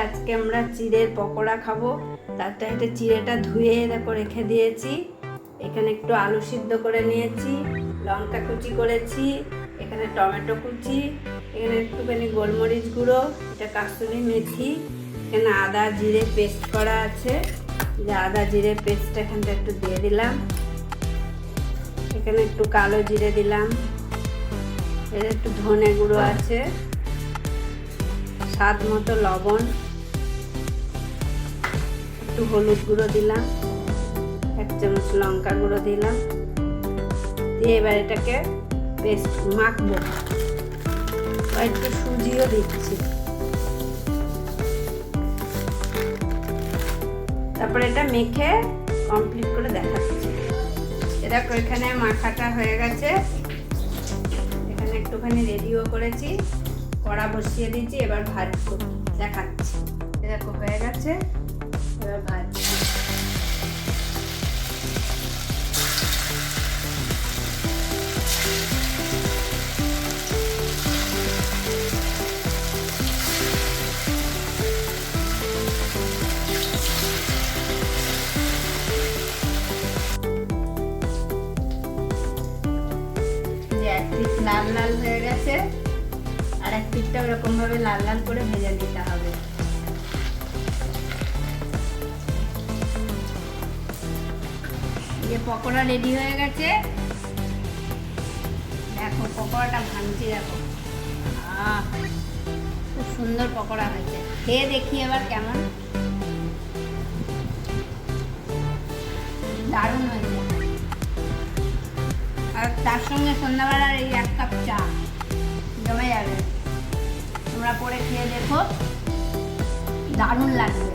আজকে আমরা চিড়ের পকোড়া খাবো। তারটা এটা চিড়েটা ধুয়ে দেখো রেখে দিয়েছি। এখানে একটু আলু সিদ্ধ করে নিয়েছি, লঙ্কা কুচি করেছি, এখানে টমেটো কুচি, এখানে একটুখানি গোলমরিচ গুঁড়ো, এটা কাসুরি মেথি, এখানে আদা জিরে পেস্ট করা আছে, যে আদা জিরে পেস্টটা এখানটা একটু দিয়ে দিলাম। এখানে একটু কালো জিরে দিলাম, এর একটু ধনে গুঁড়ো আছে, স্বাদ মতো লবণ, একটু হলুদ গুঁড়ো দিলাম, 1 চামচ লঙ্কা গুঁড়ো দিলাম, দিয়ে এবার এটাকে পেস্ট মাখবো। একটু সুজিও দিচ্ছি। তারপরে এটা মেখে কমপ্লিট করে দেখাচ্ছি। দেখো এখানে মাখাটা হয়ে গেছে, এখানে একটুখানি রেডিও করেছি, কড়া বসিয়ে দিয়েছি, এবার ভাজবো দেখাচ্ছি। দেখো হয়ে গেছে, এবার ভাজছি। এক পিঠ লাল লাল হয়ে গেছে, আর এক পিঠটা ওরকম ভাবে লাল লাল করে ভেজে নিতে হবে। পকোড়া রেডি হয়ে গেছে। দেখো পকোড়াটা ভাঙছি, দেখো খুব সুন্দর পকোড়া হয়েছে। খেয়ে দেখি এবার কেমন। দারুণ হয়েছে। আর তার সঙ্গে সন্ধ্যাবেলার এই 1 কাপ চা জমে যাবে। তোমরা পরে খেয়ে দেখো, দারুণ লাগবে।